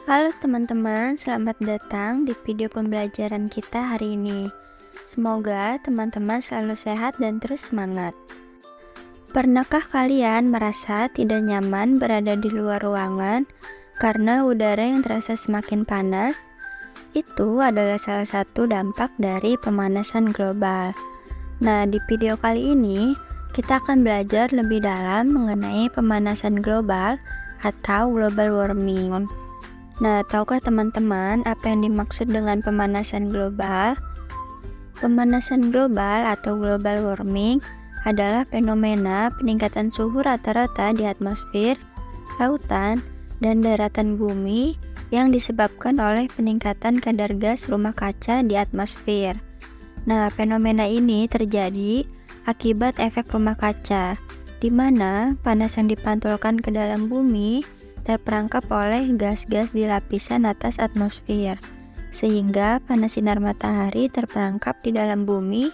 Halo teman-teman, selamat datang di video pembelajaran kita hari ini. Semoga teman-teman selalu sehat dan terus semangat. Pernahkah kalian merasa tidak nyaman berada di luar ruangan karena udara yang terasa semakin panas? Itu adalah salah satu dampak dari pemanasan global. Nah, di video kali ini kita akan belajar lebih dalam mengenai pemanasan global atau global warming. Nah, tahukah teman-teman apa yang dimaksud dengan pemanasan global? Pemanasan global atau global warming adalah fenomena peningkatan suhu rata-rata di atmosfer, lautan, dan daratan bumi yang disebabkan oleh peningkatan kadar gas rumah kaca di atmosfer. Nah, fenomena ini terjadi akibat efek rumah kaca, di mana panas yang dipantulkan ke dalam bumi terperangkap oleh gas-gas di lapisan atas atmosfer, sehingga panas sinar matahari terperangkap di dalam bumi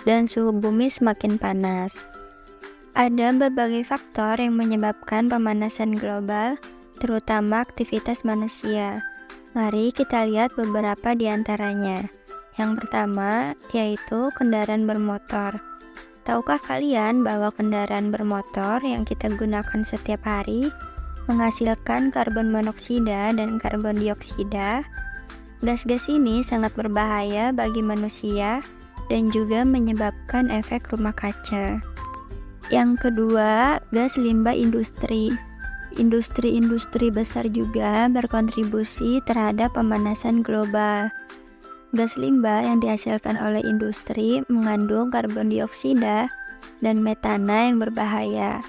dan suhu bumi semakin panas. Ada berbagai faktor yang menyebabkan pemanasan global, terutama aktivitas manusia. Mari kita lihat beberapa di antaranya. Yang pertama yaitu kendaraan bermotor. Tahukah kalian bahwa kendaraan bermotor yang kita gunakan setiap hari menghasilkan karbon monoksida dan karbon dioksida? Gas-gas ini sangat berbahaya bagi manusia dan juga menyebabkan efek rumah kaca. Yang kedua, gas limbah industri. Industri-industri besar juga berkontribusi terhadap pemanasan global. Gas limbah yang dihasilkan oleh industri mengandung karbon dioksida dan metana yang berbahaya.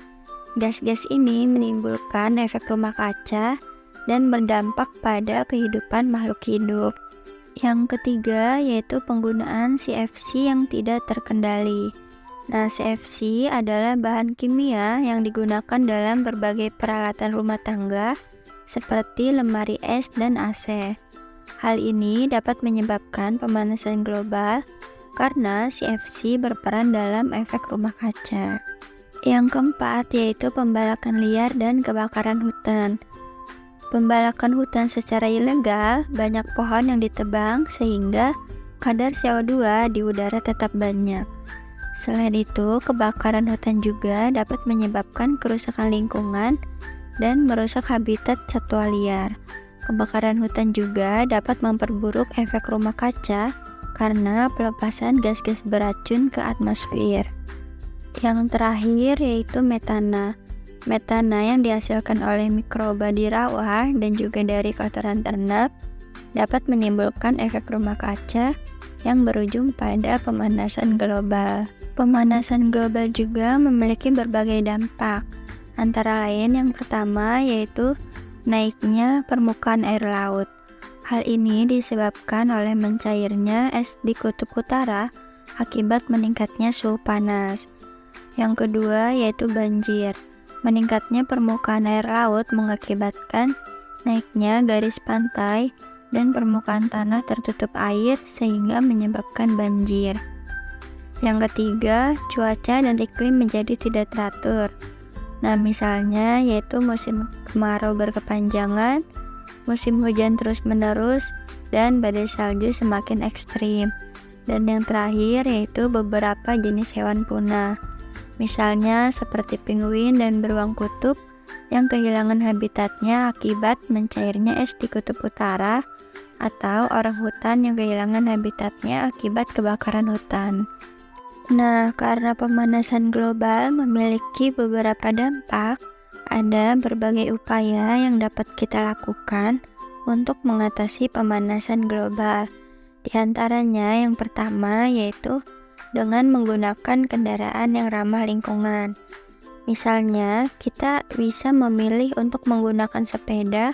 Gas-gas ini menimbulkan efek rumah kaca dan berdampak pada kehidupan makhluk hidup. Yang ketiga yaitu penggunaan CFC yang tidak terkendali. Nah, CFC adalah bahan kimia yang digunakan dalam berbagai peralatan rumah tangga seperti lemari es dan AC. Hal ini dapat menyebabkan pemanasan global karena CFC berperan dalam efek rumah kaca. Yang keempat yaitu pembalakan liar dan kebakaran hutan. Pembalakan hutan secara ilegal, banyak pohon yang ditebang sehingga kadar CO2 di udara tetap banyak. Selain itu, kebakaran hutan juga dapat menyebabkan kerusakan lingkungan dan merusak habitat satwa liar. Kebakaran hutan juga dapat memperburuk efek rumah kaca karena pelepasan gas-gas beracun ke atmosfer. Yang terakhir yaitu metana. Metana yang dihasilkan oleh mikroba di rawa dan juga dari kotoran ternak dapat menimbulkan efek rumah kaca yang berujung pada pemanasan global. Pemanasan global juga memiliki berbagai dampak. Antara lain yang pertama yaitu naiknya permukaan air laut. Hal ini disebabkan oleh mencairnya es di kutub utara akibat meningkatnya suhu panas. Yang kedua yaitu banjir. Meningkatnya permukaan air laut mengakibatkan naiknya garis pantai dan permukaan tanah tertutup air sehingga menyebabkan banjir. Yang ketiga, cuaca dan iklim menjadi tidak teratur. Nah, misalnya yaitu musim kemarau berkepanjangan, musim hujan terus-menerus, dan badai salju semakin ekstrim. Dan yang terakhir yaitu beberapa jenis hewan punah. Misalnya seperti penguin dan beruang kutub yang kehilangan habitatnya akibat mencairnya es di kutub utara, atau orang hutan yang kehilangan habitatnya akibat kebakaran hutan. Nah, karena pemanasan global memiliki beberapa dampak, ada berbagai upaya yang dapat kita lakukan untuk mengatasi pemanasan global. Di antaranya yang pertama yaitu dengan menggunakan kendaraan yang ramah lingkungan. Misalnya, kita bisa memilih untuk menggunakan sepeda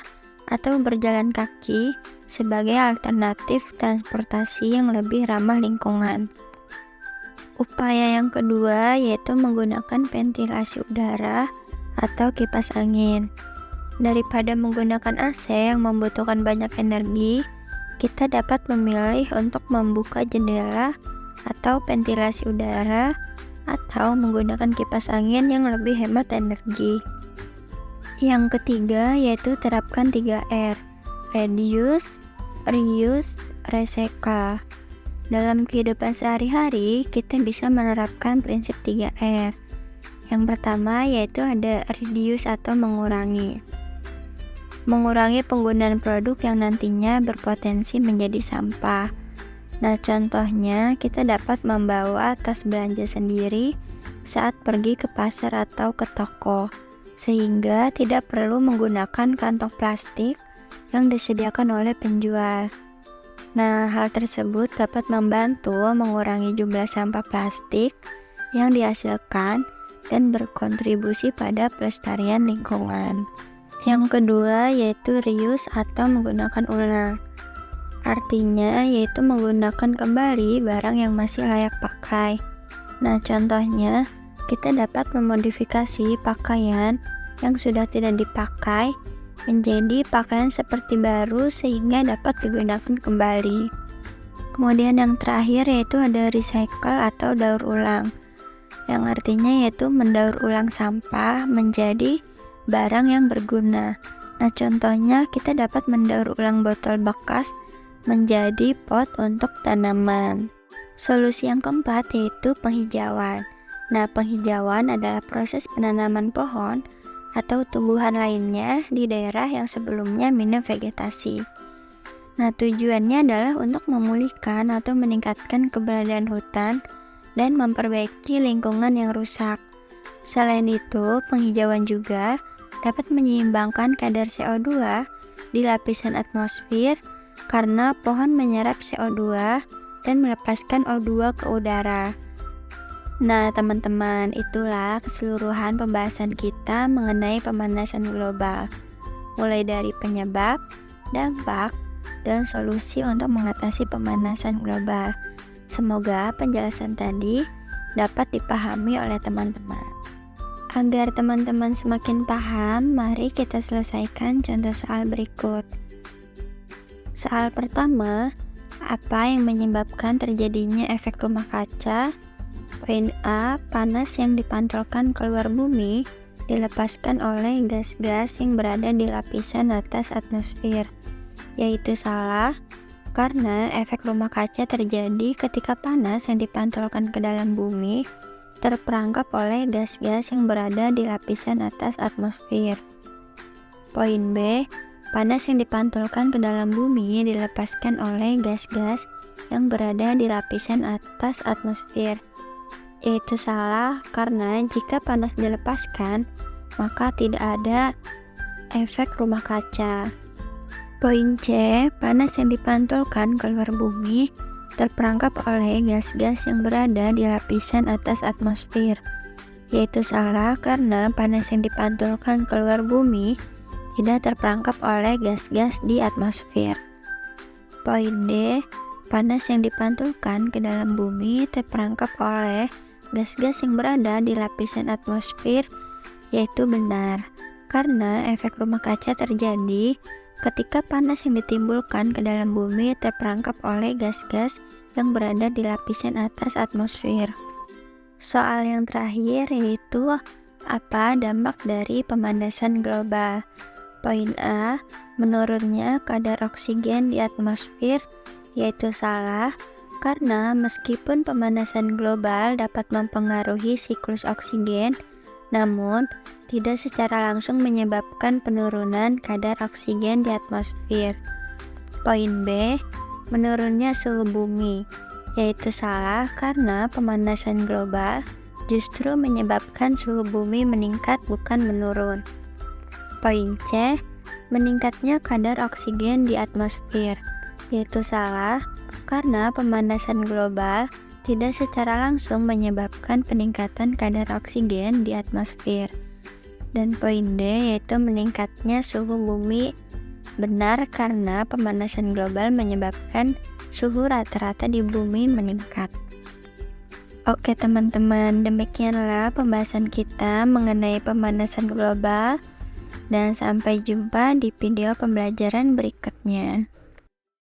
atau berjalan kaki sebagai alternatif transportasi yang lebih ramah lingkungan. Upaya yang kedua yaitu menggunakan ventilasi udara atau kipas angin. Daripada menggunakan AC yang membutuhkan banyak energi, kita dapat memilih untuk membuka jendela atau ventilasi udara atau menggunakan kipas angin yang lebih hemat energi. Yang ketiga yaitu terapkan 3R reduce, reuse, recycle. Dalam kehidupan sehari-hari, kita bisa menerapkan prinsip 3R. Yang pertama yaitu ada reduce atau mengurangi. Mengurangi penggunaan produk yang nantinya berpotensi menjadi sampah. Nah, contohnya kita dapat membawa tas belanja sendiri saat pergi ke pasar atau ke toko, sehingga tidak perlu menggunakan kantong plastik yang disediakan oleh penjual. Nah, hal tersebut dapat membantu mengurangi jumlah sampah plastik yang dihasilkan dan berkontribusi pada pelestarian lingkungan. Yang kedua yaitu reuse atau menggunakan ulang. Artinya yaitu menggunakan kembali barang yang masih layak pakai. Nah, contohnya kita dapat memodifikasi pakaian yang sudah tidak dipakai menjadi pakaian seperti baru sehingga dapat digunakan kembali. Kemudian yang terakhir yaitu ada recycle atau daur ulang, yang artinya yaitu mendaur ulang sampah menjadi barang yang berguna. Nah, contohnya kita dapat mendaur ulang botol bekas menjadi pot untuk tanaman. Solusi yang keempat yaitu penghijauan. Nah, penghijauan adalah proses penanaman pohon atau tumbuhan lainnya di daerah yang sebelumnya minim vegetasi. Nah, tujuannya adalah untuk memulihkan atau meningkatkan keberadaan hutan dan memperbaiki lingkungan yang rusak. Selain itu, penghijauan juga dapat menyeimbangkan kadar CO2 di lapisan atmosfer karena pohon menyerap CO2 dan melepaskan O2 ke udara. Nah, teman-teman, itulah keseluruhan pembahasan kita mengenai pemanasan global, mulai dari penyebab, dampak, dan solusi untuk mengatasi pemanasan global. Semoga penjelasan tadi dapat dipahami oleh teman-teman. Agar teman-teman semakin paham, mari kita selesaikan contoh soal berikut. Soal pertama, apa yang menyebabkan terjadinya efek rumah kaca? Poin A, panas yang dipantulkan keluar bumi dilepaskan oleh gas-gas yang berada di lapisan atas atmosfer. Yaitu salah, karena efek rumah kaca terjadi ketika panas yang dipantulkan ke dalam bumi terperangkap oleh gas-gas yang berada di lapisan atas atmosfer. Poin B, panas yang dipantulkan ke dalam bumi dilepaskan oleh gas-gas yang berada di lapisan atas atmosfer. Itu salah, karena jika panas dilepaskan, maka tidak ada efek rumah kaca. Poin C, panas yang dipantulkan keluar bumi terperangkap oleh gas-gas yang berada di lapisan atas atmosfer. Yaitu salah, karena panas yang dipantulkan keluar bumi tidak terperangkap oleh gas-gas di atmosfer. Poin D, panas yang dipantulkan ke dalam bumi terperangkap oleh gas-gas yang berada di lapisan atmosfer, yaitu benar, karena efek rumah kaca terjadi ketika panas yang ditimbulkan ke dalam bumi terperangkap oleh gas-gas yang berada di lapisan atas atmosfer. Soal yang terakhir yaitu apa dampak dari pemanasan global? Poin A, menurunnya kadar oksigen di atmosfer, yaitu salah, karena meskipun pemanasan global dapat mempengaruhi siklus oksigen, namun tidak secara langsung menyebabkan penurunan kadar oksigen di atmosfer. Poin B, menurunnya suhu bumi, yaitu salah, karena pemanasan global justru menyebabkan suhu bumi meningkat bukan menurun. Poin C, meningkatnya kadar oksigen di atmosfer, yaitu salah, karena pemanasan global tidak secara langsung menyebabkan peningkatan kadar oksigen di atmosfer. Dan poin D yaitu meningkatnya suhu bumi benar, karena pemanasan global menyebabkan suhu rata-rata di bumi meningkat. Oke teman-teman, demikianlah pembahasan kita mengenai pemanasan global. Dan sampai jumpa di video pembelajaran berikutnya.